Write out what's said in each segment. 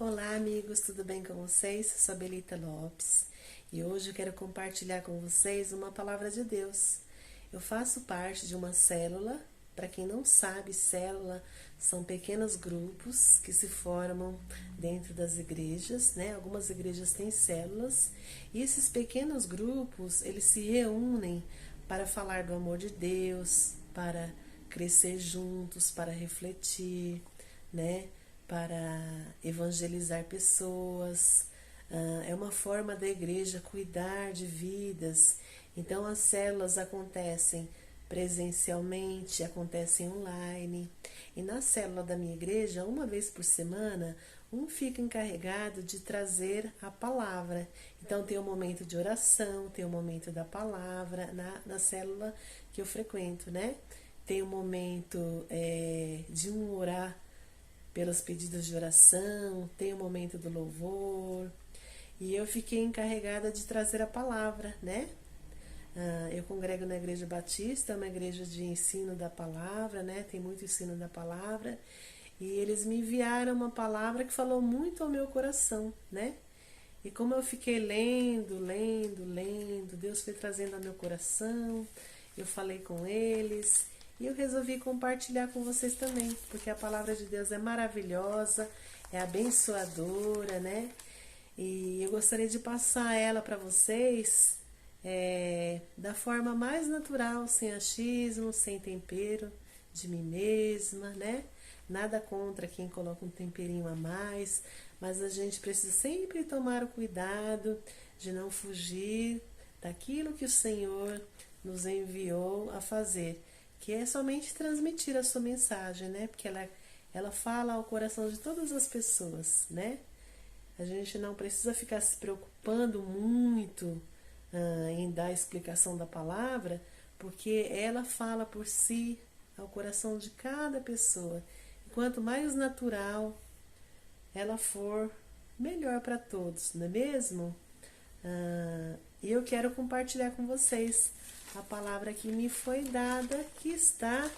Olá, amigos, tudo bem com vocês? Eu sou a Belita Lopes e hoje eu quero compartilhar com vocês uma palavra de Deus. Eu faço parte de uma célula. Para quem não sabe, célula são pequenos grupos que se formam dentro das igrejas, né? Algumas igrejas têm células e esses pequenos grupos, eles se reúnem para falar do amor de Deus, para crescer juntos, para refletir, né? Para evangelizar pessoas. É uma forma da igreja cuidar de vidas. Então as células acontecem presencialmente, acontecem online. E na célula da minha igreja, uma vez por semana, um fica encarregado de trazer a palavra. Então tem um momento de oração, tem um momento da palavra na célula que eu frequento, né? Tem um momento de um orar pelos pedidos de oração, tem o momento do louvor, e eu fiquei encarregada de trazer a palavra, né? Eu congrego na Igreja Batista, é uma igreja de ensino da palavra, né? Tem muito ensino da palavra, e eles me enviaram uma palavra que falou muito ao meu coração, né? E como eu fiquei lendo, Deus foi trazendo ao meu coração, eu falei com eles e eu resolvi compartilhar com vocês também, porque a palavra de Deus é maravilhosa, é abençoadora, né? E eu gostaria de passar ela para vocês da forma mais natural, sem achismo, sem tempero de mim mesma, né? Nada contra quem coloca um temperinho a mais, mas a gente precisa sempre tomar o cuidado de não fugir daquilo que o Senhor nos enviou a fazer, que é somente transmitir a sua mensagem, né? Porque ela fala ao coração de todas as pessoas, né? A gente não precisa ficar se preocupando muito em dar a explicação da palavra, porque ela fala por si ao coração de cada pessoa. E quanto mais natural ela for, melhor para todos, não é mesmo? E eu quero compartilhar com vocês a palavra que me foi dada, que está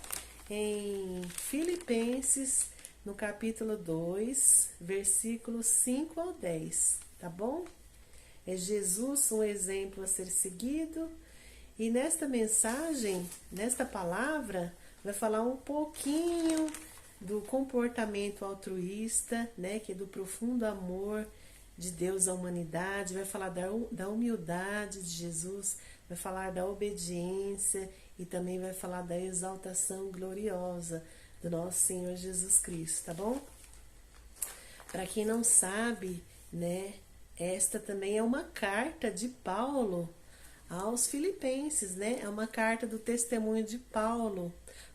em Filipenses, no capítulo 2, versículos 5 ao 10, tá bom? É Jesus um exemplo a ser seguido. E nesta mensagem, nesta palavra, vai falar um pouquinho do comportamento altruísta, né, que é do profundo amor de Deus à humanidade, vai falar da humildade de Jesus, vai falar da obediência e também vai falar da exaltação gloriosa do nosso Senhor Jesus Cristo, tá bom? Para quem não sabe, né, esta também é uma carta de Paulo aos Filipenses, né? É uma carta do testemunho de Paulo.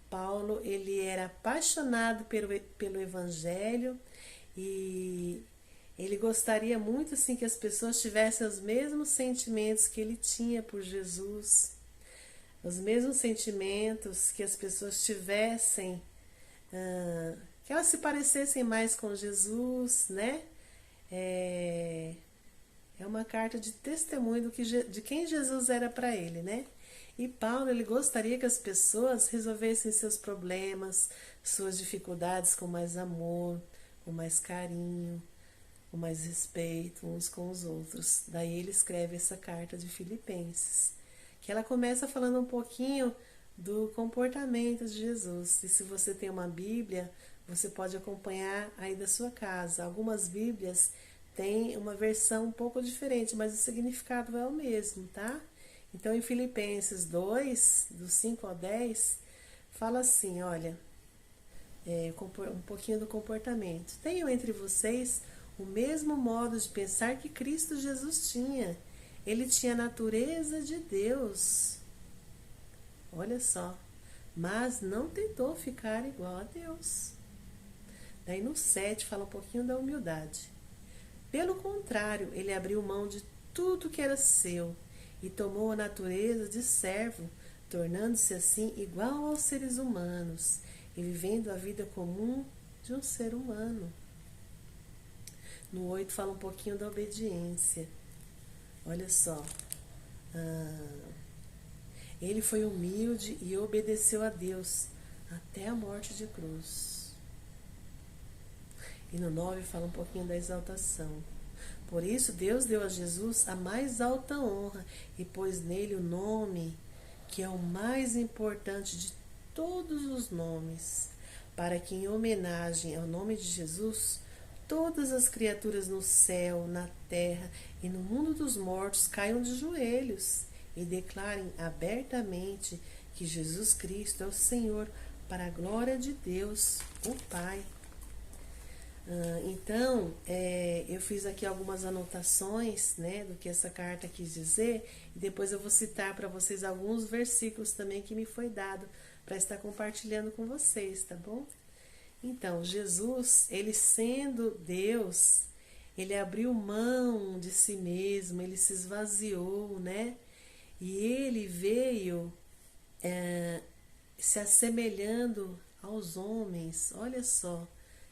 Paulo, ele era apaixonado pelo Evangelho e ele gostaria muito assim que as pessoas tivessem os mesmos sentimentos que ele tinha por Jesus, os mesmos sentimentos que as pessoas tivessem, que elas se parecessem mais com Jesus, né? É uma carta de testemunho de quem Jesus era para ele, né? E Paulo, ele gostaria que as pessoas resolvessem seus problemas, suas dificuldades com mais amor, com mais carinho, com mais respeito uns com os outros. Daí ele escreve essa carta de Filipenses, que ela começa falando um pouquinho do comportamento de Jesus. E se você tem uma Bíblia, você pode acompanhar aí da sua casa. Algumas Bíblias têm uma versão um pouco diferente, mas o significado é o mesmo, tá? Então, em Filipenses 2, do 5 ao 10, fala assim, olha, um pouquinho do comportamento. Tenham entre vocês o mesmo modo de pensar que Cristo Jesus tinha. Ele tinha a natureza de Deus. Olha só. Mas não tentou ficar igual a Deus. Daí no 7 fala um pouquinho da humildade. Pelo contrário, ele abriu mão de tudo que era seu e tomou a natureza de servo, tornando-se assim igual aos seres humanos e vivendo a vida comum de um ser humano. No 8 fala um pouquinho da obediência. Olha só. Ele foi humilde e obedeceu a Deus até a morte de cruz. E no 9 fala um pouquinho da exaltação. Por isso, Deus deu a Jesus a mais alta honra e pôs nele o nome que é o mais importante de todos os nomes, para que, em homenagem ao nome de Jesus, todas as criaturas no céu, na terra e no mundo dos mortos caiam de joelhos e declarem abertamente que Jesus Cristo é o Senhor, para a glória de Deus, o Pai. Então, eu fiz aqui algumas anotações, né, do que essa carta quis dizer, e depois eu vou citar para vocês alguns versículos também que me foi dado para estar compartilhando com vocês, tá bom? Então, Jesus, ele sendo Deus, ele abriu mão de si mesmo, ele se esvaziou, né? E ele veio se assemelhando aos homens. Olha só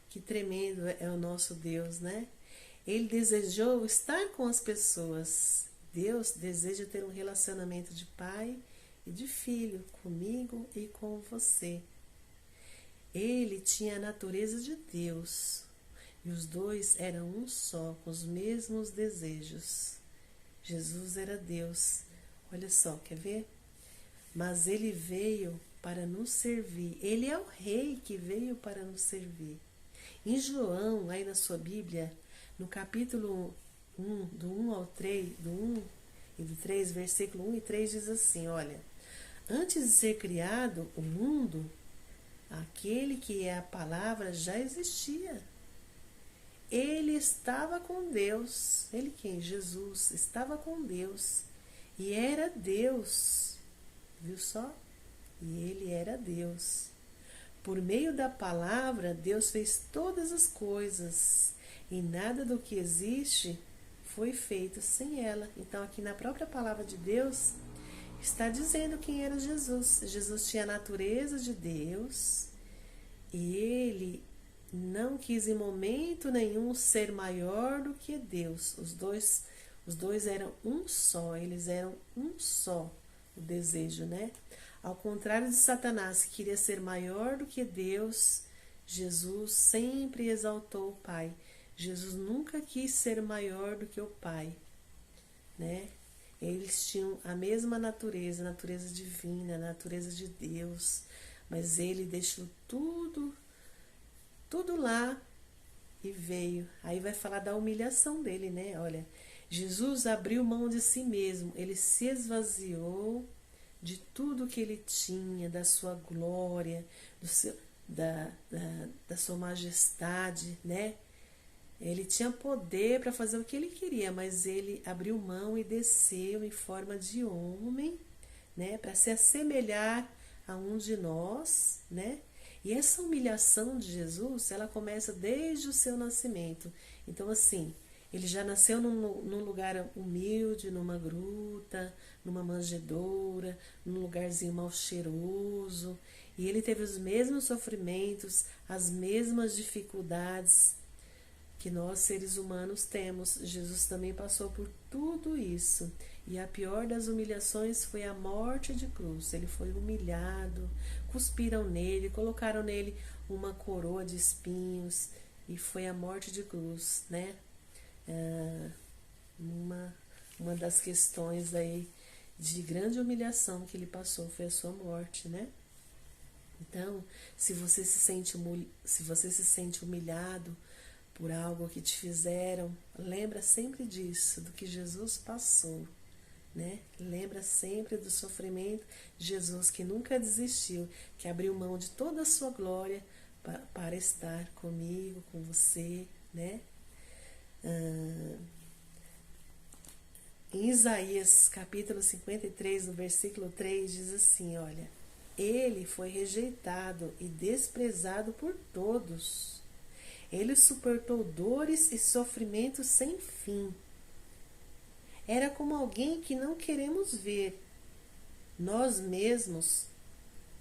que tremendo é o nosso Deus, né? Ele desejou estar com as pessoas. Deus deseja ter um relacionamento de pai e de filho comigo e com você. Ele tinha a natureza de Deus e os dois eram um só, com os mesmos desejos. Jesus era Deus. Olha só, quer ver? Mas ele veio para nos servir. Ele é o rei que veio para nos servir. Em João, aí na sua Bíblia, no capítulo 1, do 1 ao 3, do 1 e do 3, versículo 1 e 3 diz assim, olha: antes de ser criado o mundo, aquele que é a palavra já existia. Ele estava com Deus. Ele quem? Jesus estava com Deus. E era Deus. Viu só? E ele era Deus. Por meio da palavra, Deus fez todas as coisas. E nada do que existe foi feito sem ela. Então, aqui na própria palavra de Deus, está dizendo quem era Jesus. Jesus tinha a natureza de Deus. E ele não quis em momento nenhum ser maior do que Deus. Os dois eram um só, eles eram um só, o desejo, né? Ao contrário de Satanás, que queria ser maior do que Deus, Jesus sempre exaltou o Pai. Jesus nunca quis ser maior do que o Pai, né? Eles tinham a mesma natureza, a natureza divina, a natureza de Deus, mas ele deixou tudo lá e veio. Aí vai falar da humilhação dele, né? Olha, Jesus abriu mão de si mesmo, ele se esvaziou de tudo que ele tinha, da sua glória, da sua majestade, né? Ele tinha poder para fazer o que ele queria, mas ele abriu mão e desceu em forma de homem, né? Para se assemelhar a um de nós, né? E essa humilhação de Jesus, ela começa desde o seu nascimento. Então, assim, ele já nasceu num lugar humilde, numa gruta, numa manjedoura, num lugarzinho mal cheiroso. E ele teve os mesmos sofrimentos, as mesmas dificuldades que nós, seres humanos, temos. Jesus também passou por tudo isso. E a pior das humilhações foi a morte de cruz. Ele foi humilhado, cuspiram nele, colocaram nele uma coroa de espinhos, e foi a morte de cruz, né? Uma das questões aí de grande humilhação que ele passou foi a sua morte, né? Então, se você se sente humilhado por algo que te fizeram, lembra sempre disso, do que Jesus passou, né? Lembra sempre do sofrimento de Jesus, que nunca desistiu, que abriu mão de toda a sua glória para estar comigo, com você, né? Em Isaías capítulo 53, no versículo 3, diz assim, olha: ele foi rejeitado e desprezado por todos. Ele suportou dores e sofrimentos sem fim. Era como alguém que não queremos ver. Nós mesmos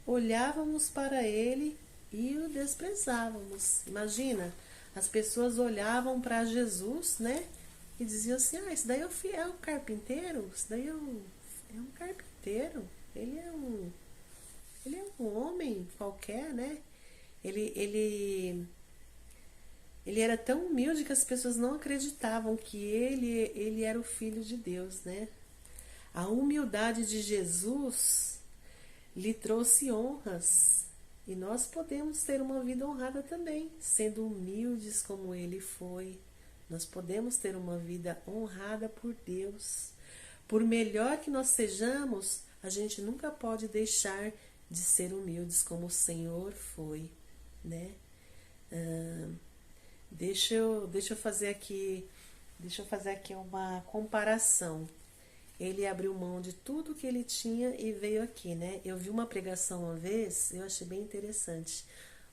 olhávamos para ele e o desprezávamos. Imagina, as pessoas olhavam para Jesus, né? E diziam assim, esse daí é o carpinteiro? Esse daí é um carpinteiro? Ele é um homem qualquer, né? Ele Ele era tão humilde que as pessoas não acreditavam que ele era o Filho de Deus, né? A humildade de Jesus lhe trouxe honras. E nós podemos ter uma vida honrada também, sendo humildes como ele foi. Nós podemos ter uma vida honrada por Deus. Por melhor que nós sejamos, a gente nunca pode deixar de ser humildes como o Senhor foi, né? Deixa eu fazer aqui uma comparação. Ele abriu mão de tudo que ele tinha e veio aqui, né? Eu vi uma pregação uma vez, eu achei bem interessante.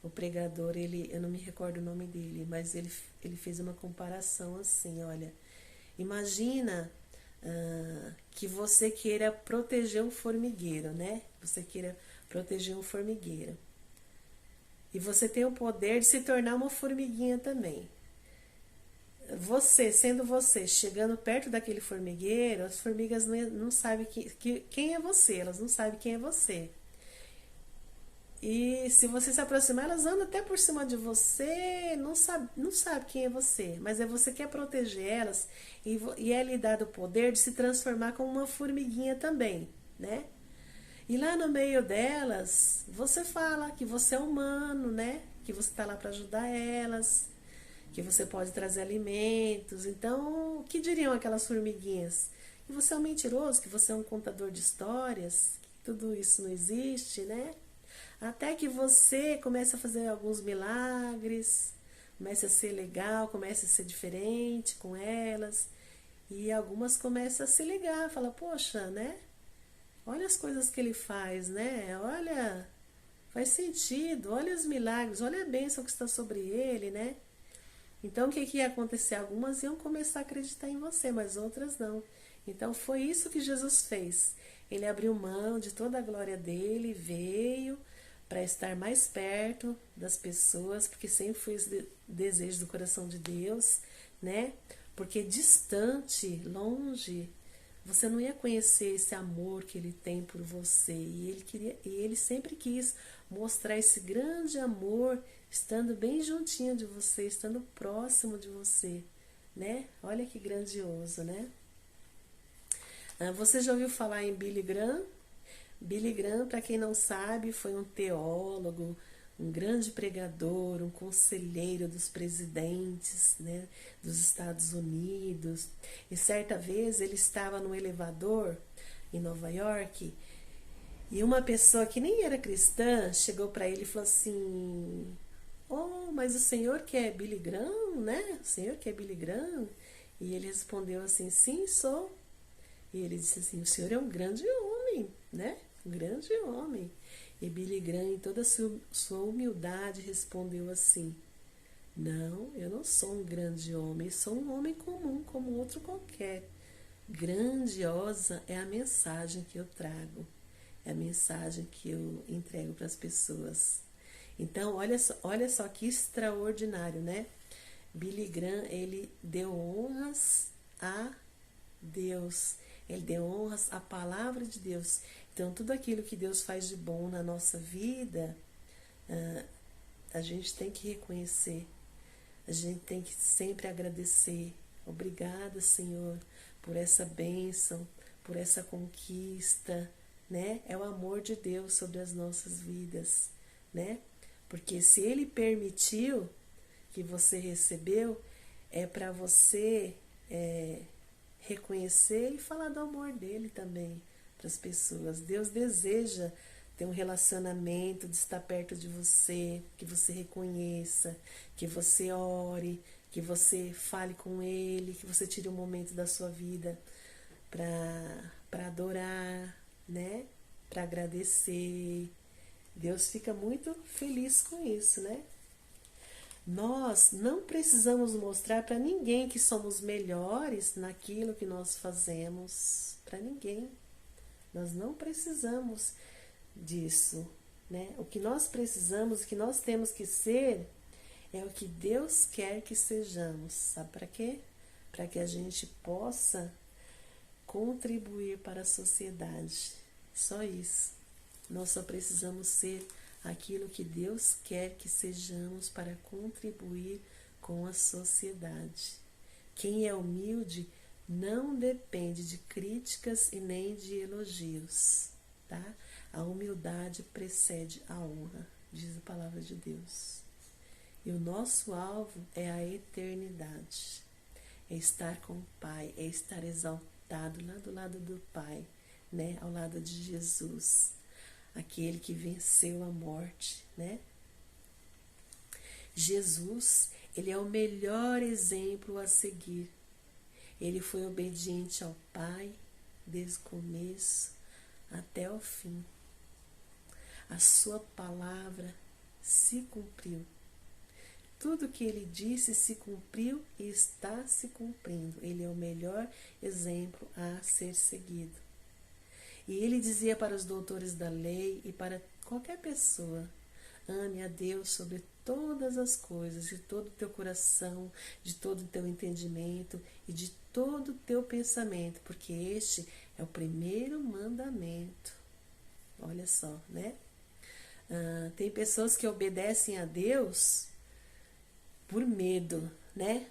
O pregador, eu não me recordo o nome dele, mas ele fez uma comparação assim, olha, imagina que você queira proteger um formigueiro, né? Você queira proteger um formigueiro. E você tem o poder de se tornar uma formiguinha também. Sendo você, chegando perto daquele formigueiro, as formigas não sabem quem é você, elas não sabem quem é você. E se você se aproximar, elas andam até por cima de você, não sabe quem é você, mas é você que quer proteger elas e é lhe dado o poder de se transformar como uma formiguinha também, né? E lá no meio delas, você fala que você é humano, né? Que você está lá para ajudar elas, que você pode trazer alimentos. Então, o que diriam aquelas formiguinhas? Que você é um mentiroso, que você é um contador de histórias, que tudo isso não existe, né? Até que você comece a fazer alguns milagres, comece a ser legal, comece a ser diferente com elas. E algumas começam a se ligar, fala, poxa, né? Olha as coisas que ele faz, né? Olha, faz sentido, olha os milagres, olha a bênção que está sobre ele, né? Então, o que ia acontecer? Algumas iam começar a acreditar em você, mas outras não. Então, foi isso que Jesus fez. Ele abriu mão de toda a glória dele, veio para estar mais perto das pessoas, porque sempre foi esse desejo do coração de Deus, né? Porque distante, longe, você não ia conhecer esse amor que ele tem por você. E ele sempre quis mostrar esse grande amor estando bem juntinho de você, estando próximo de você, né? Olha que grandioso, né? Você já ouviu falar em Billy Graham? Billy Graham, para quem não sabe, foi um teólogo, um grande pregador, um conselheiro dos presidentes, né, dos Estados Unidos. E certa vez ele estava no elevador em Nova York e uma pessoa que nem era cristã chegou para ele e falou assim: "Oh, mas o senhor que é Billy Graham, né? O senhor que é Billy Graham?" E ele respondeu assim: "Sim, sou." E ele disse assim: "O senhor é um grande homem, né? Um grande homem." E Billy Graham, em toda a sua humildade, respondeu assim: "Não, eu não sou um grande homem, sou um homem comum, como outro qualquer. Grandiosa é a mensagem que eu trago, é a mensagem que eu entrego para as pessoas." Então, olha só que extraordinário, né? Billy Graham, ele deu honras a Deus, ele deu honras à palavra de Deus. Então, tudo aquilo que Deus faz de bom na nossa vida, a gente tem que reconhecer, a gente tem que sempre agradecer. Obrigada, Senhor, por essa bênção, por essa conquista, né? É o amor de Deus sobre as nossas vidas, né? Porque se Ele permitiu que você recebeu, é para você reconhecer e falar do amor dele também para as pessoas. Deus deseja ter um relacionamento, de estar perto de você, que você reconheça, que você ore, que você fale com ele, que você tire um momento da sua vida para adorar, né? Para agradecer. Deus fica muito feliz com isso, né? Nós não precisamos mostrar para ninguém que somos melhores naquilo que nós fazemos. Para ninguém. Nós não precisamos disso, né? O que nós precisamos, o que nós temos que ser, é o que Deus quer que sejamos. Sabe para quê? Para que a gente possa contribuir para a sociedade. Só isso. Nós só precisamos ser aquilo que Deus quer que sejamos para contribuir com a sociedade. Quem é humilde não depende de críticas e nem de elogios, tá? A humildade precede a honra, diz a palavra de Deus. E o nosso alvo é a eternidade. É estar com o Pai, é estar exaltado lá do lado do Pai, né? Ao lado de Jesus, aquele que venceu a morte, né? Jesus, ele é o melhor exemplo a seguir. Ele foi obediente ao Pai desde o começo até o fim. A sua palavra se cumpriu. Tudo que ele disse se cumpriu e está se cumprindo. Ele é o melhor exemplo a ser seguido. E ele dizia para os doutores da lei e para qualquer pessoa: ame a Deus sobre todas as coisas, de todo o teu coração, de todo o teu entendimento e de todo o teu pensamento, porque este é o primeiro mandamento. Olha só, né? Tem pessoas que obedecem a Deus por medo, né?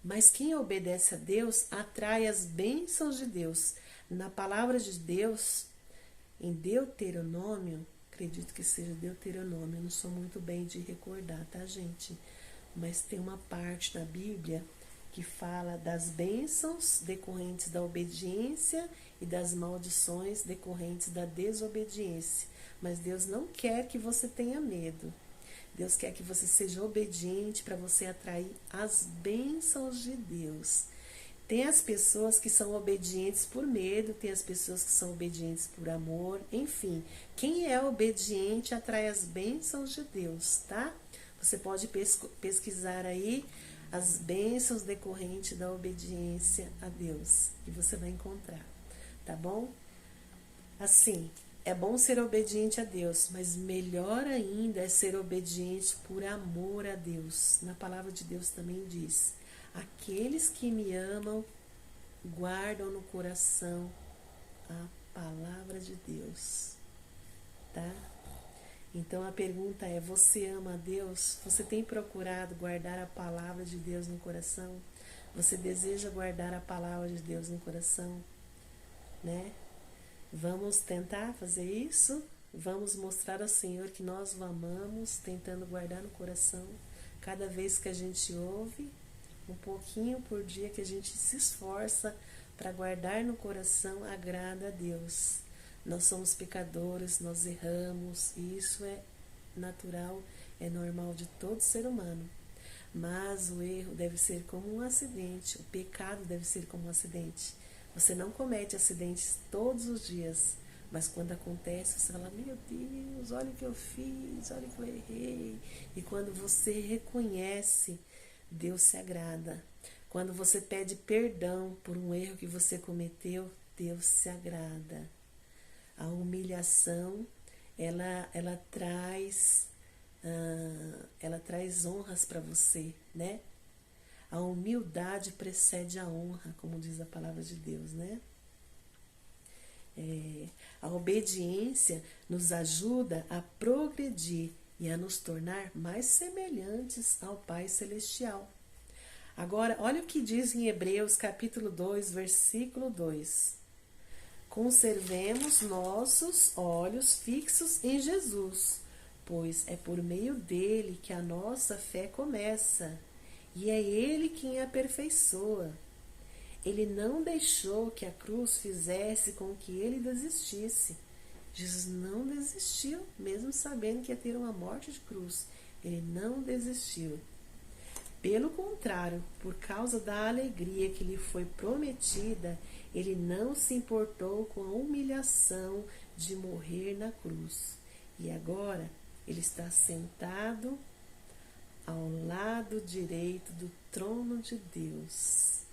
Mas quem obedece a Deus atrai as bênçãos de Deus. Na palavra de Deus, em Deuteronômio, acredito que seja Deuteronômio, eu não sou muito bem de recordar, tá, gente? Mas tem uma parte na Bíblia que fala das bênçãos decorrentes da obediência e das maldições decorrentes da desobediência. Mas Deus não quer que você tenha medo. Deus quer que você seja obediente para você atrair as bênçãos de Deus. Tem as pessoas que são obedientes por medo, tem as pessoas que são obedientes por amor, enfim. Quem é obediente atrai as bênçãos de Deus, tá? Você pode pesquisar aí as bênçãos decorrentes da obediência a Deus, que você vai encontrar, tá bom? Assim, é bom ser obediente a Deus, mas melhor ainda é ser obediente por amor a Deus. Na palavra de Deus também diz: aqueles que me amam guardam no coração a palavra de Deus, tá? Então a pergunta é: você ama a Deus? Você tem procurado guardar a palavra de Deus no coração? Você deseja guardar a palavra de Deus no coração, né? Vamos tentar fazer isso? Vamos mostrar ao Senhor que nós o amamos, tentando guardar no coração. Cada vez que a gente ouve, um pouquinho por dia que a gente se esforça para guardar no coração, agrada a Deus. Nós somos pecadores, nós erramos, e isso é natural, é normal de todo ser humano. Mas o erro deve ser como um acidente, o pecado deve ser como um acidente. Você não comete acidentes todos os dias, mas quando acontece, você fala: meu Deus, olha o que eu fiz, olha o que eu errei. E quando você reconhece, Deus se agrada. Quando você pede perdão por um erro que você cometeu, Deus se agrada. A humilhação, ela traz honras para você, né? A humildade precede a honra, como diz a palavra de Deus, né? A obediência nos ajuda a progredir e a nos tornar mais semelhantes ao Pai Celestial. Agora, olha o que diz em Hebreus capítulo 2, versículo 2. Conservemos nossos olhos fixos em Jesus, pois é por meio dele que a nossa fé começa, e é ele quem a aperfeiçoa. Ele não deixou que a cruz fizesse com que ele desistisse. Jesus não desistiu, mesmo sabendo que ia ter uma morte de cruz. Ele não desistiu. Pelo contrário, por causa da alegria que lhe foi prometida, ele não se importou com a humilhação de morrer na cruz. E agora ele está sentado ao lado direito do trono de Deus.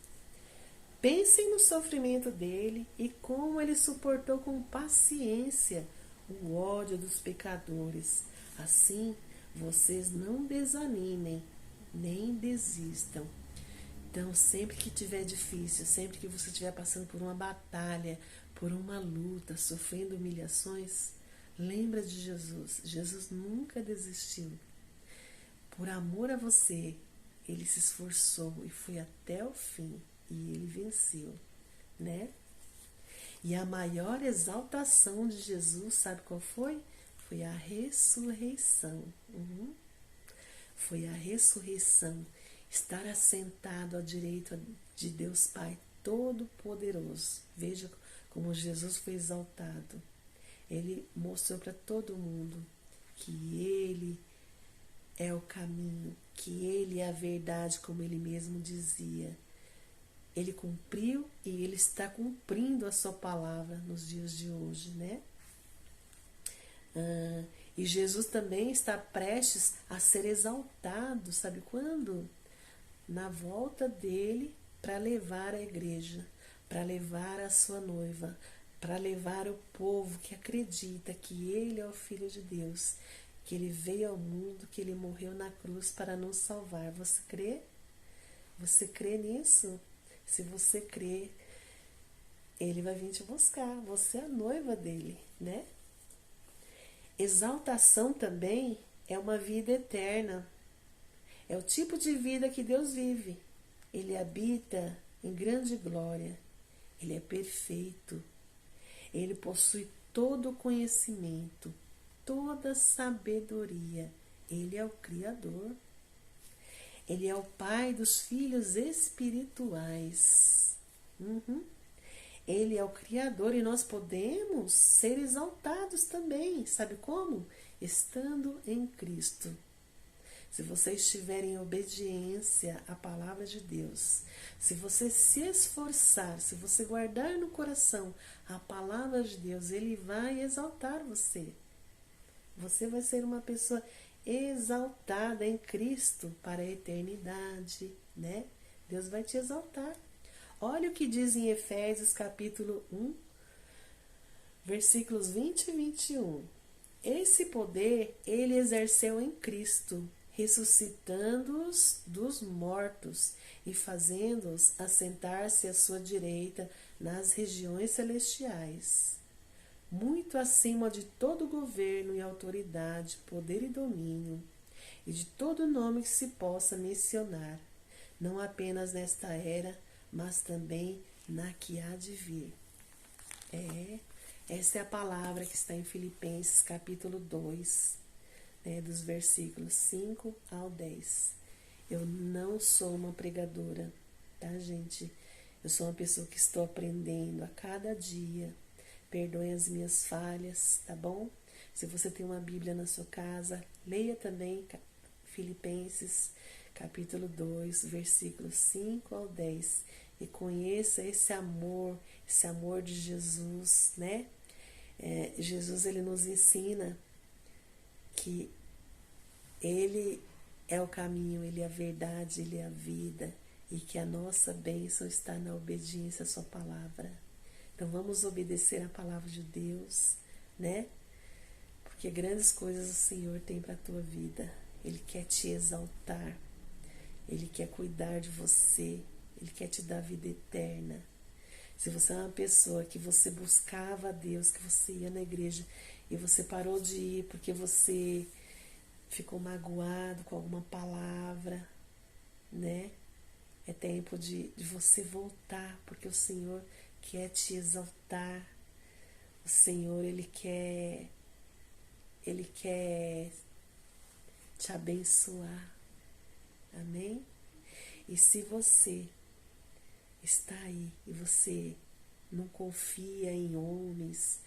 Pensem no sofrimento dele e como ele suportou com paciência o ódio dos pecadores. Assim, vocês não desanimem, nem desistam. Então, sempre que tiver difícil, sempre que você estiver passando por uma batalha, por uma luta, sofrendo humilhações, lembra de Jesus. Jesus nunca desistiu. Por amor a você, ele se esforçou e foi até o fim e ele venceu, né? E a maior exaltação de Jesus, sabe qual foi? Foi a ressurreição. Foi a ressurreição. Estar assentado à direita de Deus Pai Todo-Poderoso. Veja como Jesus foi exaltado. Ele mostrou para todo mundo que Ele é o caminho, que Ele é a verdade, como Ele mesmo dizia. Ele cumpriu e Ele está cumprindo a sua palavra nos dias de hoje, né? E Jesus também está prestes a ser exaltado, sabe quando? Na volta dele para levar a igreja, para levar a sua noiva, para levar o povo que acredita que Ele é o Filho de Deus, que Ele veio ao mundo, que Ele morreu na cruz para nos salvar. Você crê? Você crê nisso? Se você crê, Ele vai vir te buscar. Você é a noiva dele, né? Exaltação também é uma vida eterna. É o tipo de vida que Deus vive. Ele habita em grande glória. Ele é perfeito. Ele possui todo o conhecimento, toda a sabedoria. Ele é o Criador. Ele é o Pai dos filhos espirituais. Ele é o Criador e nós podemos ser exaltados também. Sabe como? Estando em Cristo. Se você estiver em obediência à palavra de Deus, se você se esforçar, se você guardar no coração a palavra de Deus, Ele vai exaltar você. Você vai ser uma pessoa exaltada em Cristo para a eternidade, né? Deus vai te exaltar. Olha o que diz em Efésios capítulo 1, versículos 20 e 21. Esse poder Ele exerceu em Cristo, ressuscitando-os dos mortos e fazendo-os assentar-se à sua direita nas regiões celestiais, muito acima de todo governo e autoridade, poder e domínio, e de todo nome que se possa mencionar, não apenas nesta era, mas também na que há de vir. Essa é a palavra que está em Filipenses capítulo 2, dos versículos 5 ao 10. Eu não sou uma pregadora, tá, gente? Eu sou uma pessoa que estou aprendendo a cada dia. Perdoem as minhas falhas, tá bom? Se você tem uma Bíblia na sua casa, leia também Filipenses capítulo 2, versículos 5 ao 10. E conheça esse amor de Jesus, né? Jesus, ele nos ensina que Ele é o caminho, Ele é a verdade, Ele é a vida, e que a nossa bênção está na obediência à sua palavra. Então vamos obedecer a palavra de Deus, né? Porque grandes coisas o Senhor tem para a tua vida. Ele quer te exaltar, Ele quer cuidar de você, Ele quer te dar vida eterna. Se você é uma pessoa que você buscava a Deus, que você ia na igreja e você parou de ir porque você ficou magoado com alguma palavra, né? É tempo de você voltar, porque o Senhor quer te exaltar. O Senhor, Ele quer te abençoar. Amém? E se você está aí e você não confia em homens,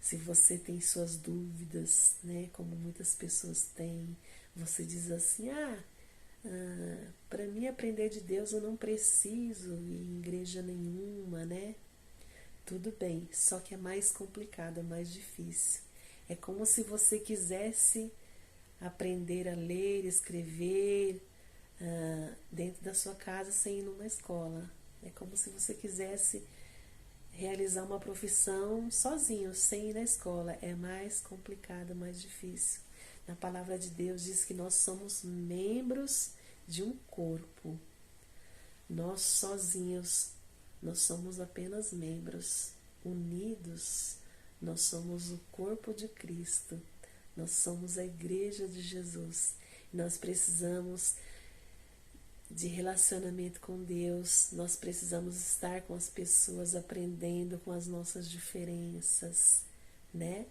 se você tem suas dúvidas, né, como muitas pessoas têm, você diz assim, para mim aprender de Deus eu não preciso ir em igreja nenhuma, né? Tudo bem, só que é mais complicado, é mais difícil. É como se você quisesse aprender a ler, escrever dentro da sua casa sem ir numa escola. É como se você quisesse realizar uma profissão sozinho, sem ir na escola. É mais complicado, mais difícil. Na palavra de Deus diz que nós somos membros de um corpo. Nós sozinhos, nós somos apenas membros. Unidos, nós somos o corpo de Cristo. Nós somos a igreja de Jesus. Nós precisamos de relacionamento com Deus. Nós precisamos estar com as pessoas, aprendendo com as nossas diferenças, né?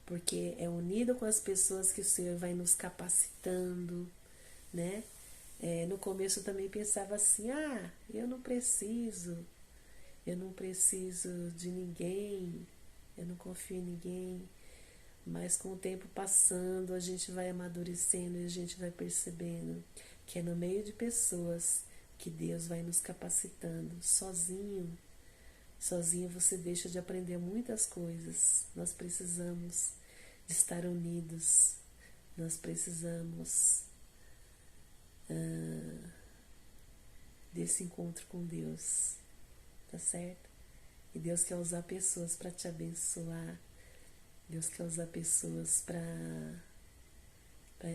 Porque é unido com as pessoas que o Senhor vai nos capacitando, né? No começo eu também pensava assim, eu não preciso de ninguém, eu não confio em ninguém. Mas com o tempo passando, a gente vai amadurecendo e a gente vai percebendo que é no meio de pessoas que Deus vai nos capacitando. Sozinho você deixa de aprender muitas coisas. Nós precisamos de estar unidos, nós precisamos desse encontro com Deus, tá certo? E Deus quer usar pessoas para te abençoar. Deus quer usar pessoas para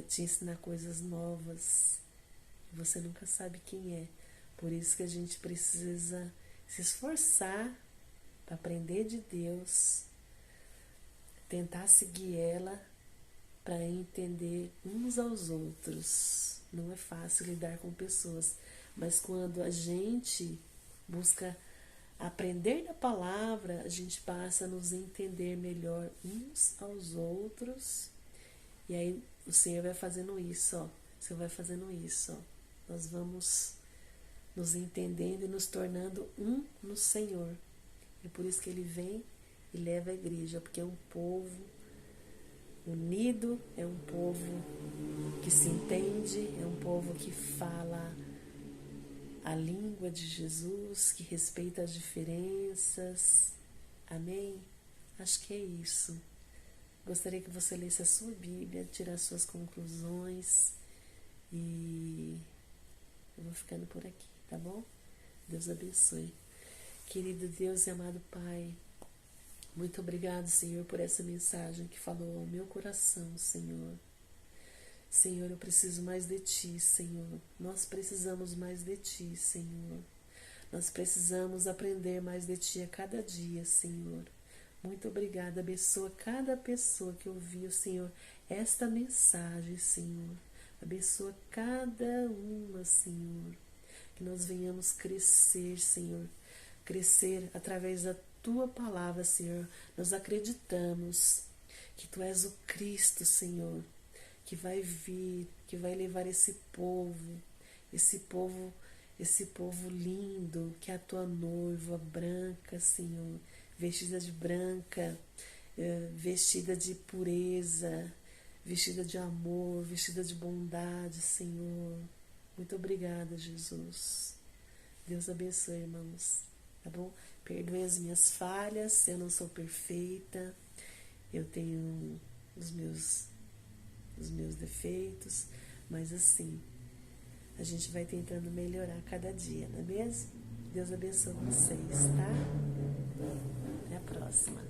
te ensinar coisas novas. Você nunca sabe quem é. Por isso que a gente precisa se esforçar para aprender de Deus, tentar seguir ela, para entender uns aos outros. Não é fácil lidar com pessoas, mas quando a gente busca aprender da palavra, a gente passa a nos entender melhor uns aos outros. E aí o Senhor vai fazendo isso, ó. O Senhor vai fazendo isso, ó. Nós vamos nos entendendo e nos tornando um no Senhor. É por isso que Ele vem e leva a igreja, porque é um povo unido, é um povo que se entende, é um povo que fala a língua de Jesus, que respeita as diferenças. Amém? Acho que é isso. Gostaria que você lesse a sua Bíblia, tirasse suas conclusões, e eu vou ficando por aqui, tá bom? Deus abençoe. Querido Deus e amado Pai, muito obrigado, Senhor, por essa mensagem que falou ao meu coração, Senhor. Senhor, eu preciso mais de Ti, Senhor. Nós precisamos mais de Ti, Senhor. Nós precisamos aprender mais de Ti a cada dia, Senhor. Muito obrigada. Abençoa cada pessoa que ouviu, Senhor, esta mensagem, Senhor. Abençoa cada uma, Senhor. Que nós venhamos crescer, Senhor. Crescer através da Tua palavra, Senhor. Nós acreditamos que Tu és o Cristo, Senhor, que vai vir, que vai levar esse povo lindo, que é a Tua noiva branca, Senhor, vestida de branca, vestida de pureza, vestida de amor, vestida de bondade, Senhor. Muito obrigada, Jesus. Deus abençoe, irmãos, tá bom? Perdoe as minhas falhas, eu não sou perfeita, eu tenho os meus defeitos, mas assim, a gente vai tentando melhorar cada dia, não é mesmo? Deus abençoe vocês, tá? Até a próxima.